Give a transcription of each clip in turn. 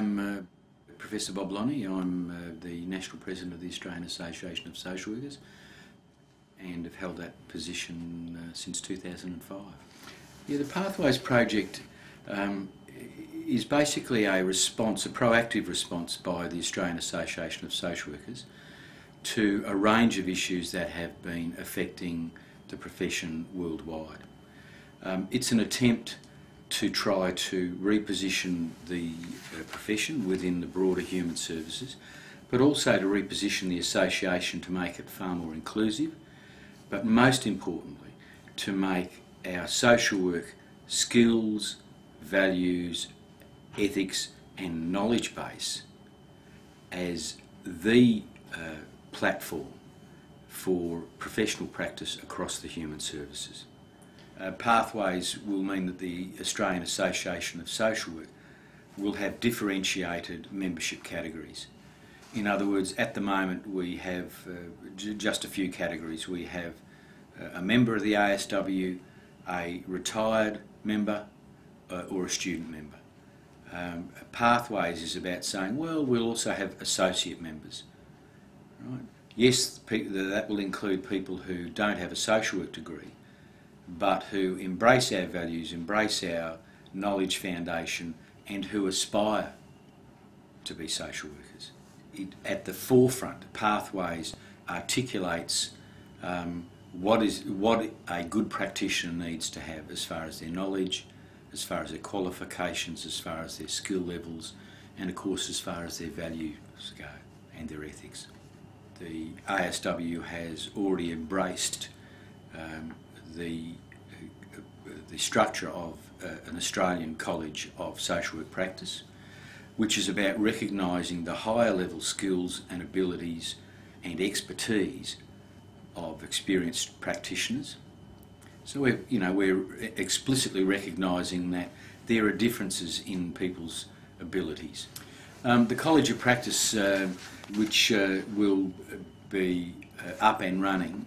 I'm Professor Bob Lonne. I'm the National President of the Australian Association of Social Workers and have held that position since 2005. Yeah, the Pathways project is basically a response, a proactive response by the Australian Association of Social Workers to a range of issues that have been affecting the profession worldwide. It's an attempt to try to reposition the profession within the broader human services, but also to reposition the association to make it far more inclusive, but most importantly to make our social work skills, values, ethics and knowledge base as the platform for professional practice across the human services. Pathways will mean that the Australian Association of Social Work will have differentiated membership categories. In other words, at the moment we have just a few categories. We have a member of the ASW, a retired member or a student member. Pathways is about saying, well, we'll also have associate members. Right? Yes, that will include people who don't have a social work degree, but who embrace our values, embrace our knowledge foundation, and who aspire to be social workers. At the forefront, Pathways articulates what a good practitioner needs to have as far as their knowledge, as far as their qualifications, as far as their skill levels, and of course as far as their values go and their ethics. The ASW has already embraced the structure of an Australian College of Social Work Practice, which is about recognising the higher level skills and abilities and expertise of experienced practitioners. So we're explicitly recognising that there are differences in people's abilities. The College of Practice, which will be up and running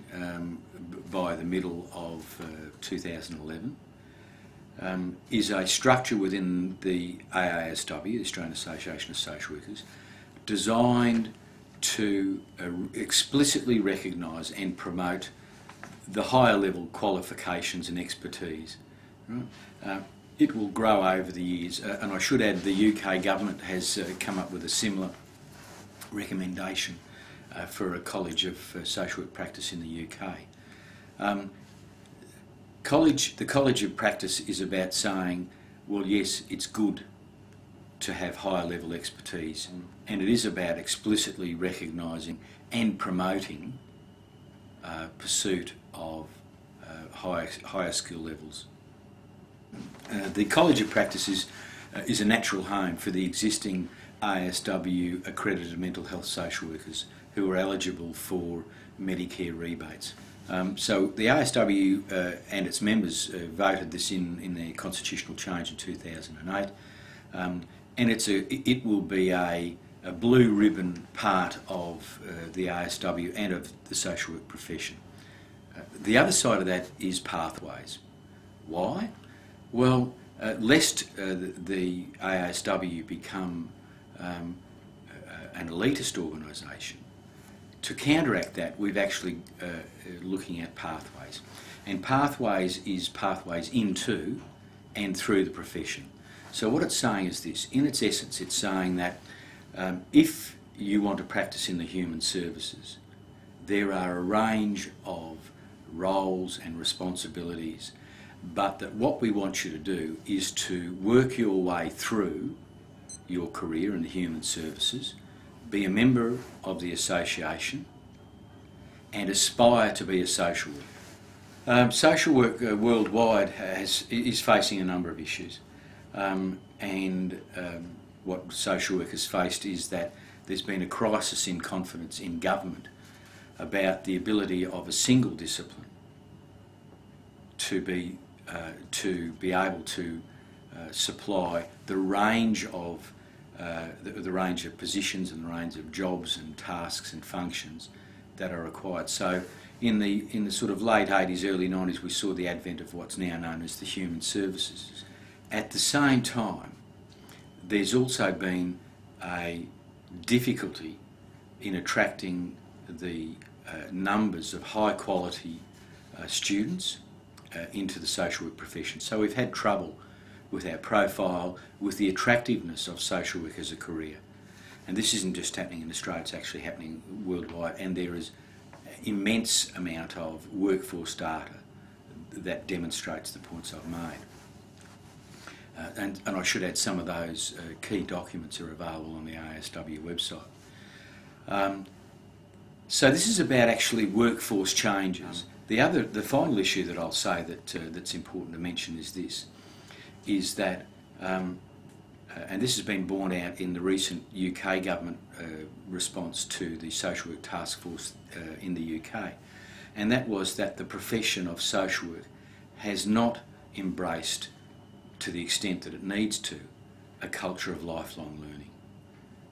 by the middle of 2011, is a structure within the AASW, the Australian Association of Social Workers, designed to explicitly recognise and promote the higher level qualifications and expertise. Right? It will grow over the years, and I should add the UK government has come up with a similar recommendation for a College of Social Work Practice in the UK. The College of Practice is about saying, well, yes, it's good to have higher level expertise, and it is about explicitly recognising and promoting pursuit of higher skill levels. The College of Practice is a natural home for the existing ASW accredited mental health social workers who are eligible for Medicare rebates. So the ASW and its members voted this in their constitutional change in 2008, and it will be a blue ribbon part of the ASW and of the social work profession. The other side of that is Pathways. Why? Well, lest the ASW become an elitist organisation, to counteract that, we've actually looking at Pathways. And Pathways is pathways into and through the profession. So what it's saying is this. In its essence, it's saying that if you want to practice in the human services, there are a range of roles and responsibilities, but that what we want you to do is to work your way through your career in the human services, be a member of the association and aspire to be a social worker. Social work worldwide is facing a number of issues, and what social work has faced is that there's been a crisis in confidence in government about the ability of a single discipline to be able to supply the range of positions and the range of jobs and tasks and functions that are required. So in the sort of late 80s, early 90s, we saw the advent of what's now known as the human services. At the same time, there's also been a difficulty in attracting the numbers of high quality students into the social work profession. So we've had trouble with our profile, with the attractiveness of social work as a career. And this isn't just happening in Australia, it's actually happening worldwide, and there is immense amount of workforce data that demonstrates the points I've made. And I should add, some of those key documents are available on the ASW website. So this is about actually workforce changes. The final issue that I'll say that's important to mention is this, is that, and this has been borne out in the recent UK government response to the social work task force in the UK, and that was that the profession of social work has not embraced, to the extent that it needs to, a culture of lifelong learning.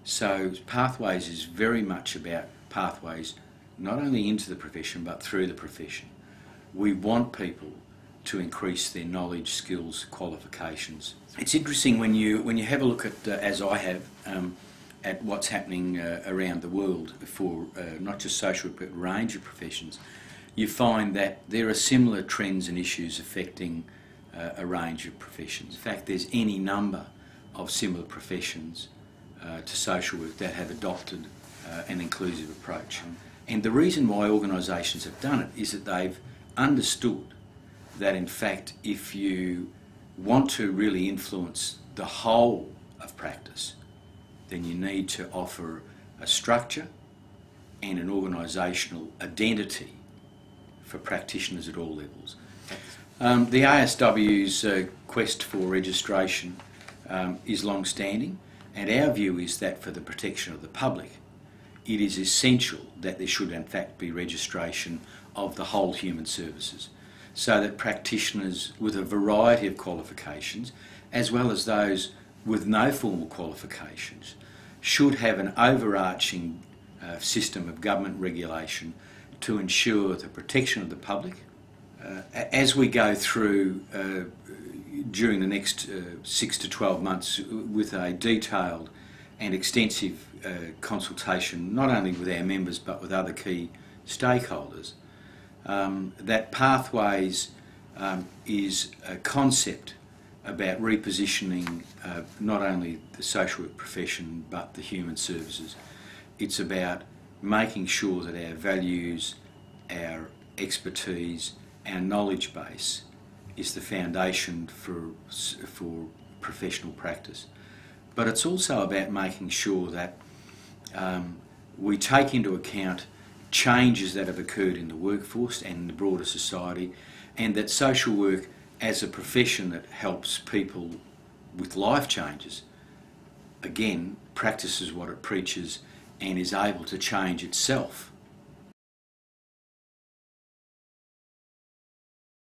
So Pathways is very much about pathways not only into the profession but through the profession. We want people to increase their knowledge, skills, qualifications. It's interesting when you have a look at, as I have, at what's happening around the world for not just social work but a range of professions, you find that there are similar trends and issues affecting a range of professions. In fact, there's any number of similar professions to social work that have adopted an inclusive approach. And the reason why organisations have done it is that they've understood that, in fact, if you want to really influence the whole of practice, then you need to offer a structure and an organisational identity for practitioners at all levels. The ASW's quest for registration is long-standing, and our view is that for the protection of the public, it is essential that there should in fact be registration of the whole human services, so that practitioners with a variety of qualifications, as well as those with no formal qualifications, should have an overarching system of government regulation to ensure the protection of the public. As we go through during the next 6 to 12 months with a detailed and extensive consultation, not only with our members but with other key stakeholders, that Pathways is a concept about repositioning not only the social work profession but the human services. It's about making sure that our values, our expertise, our knowledge base is the foundation for professional practice. But it's also about making sure that we take into account changes that have occurred in the workforce and in the broader society, and that social work as a profession that helps people with life changes, again, practices what it preaches and is able to change itself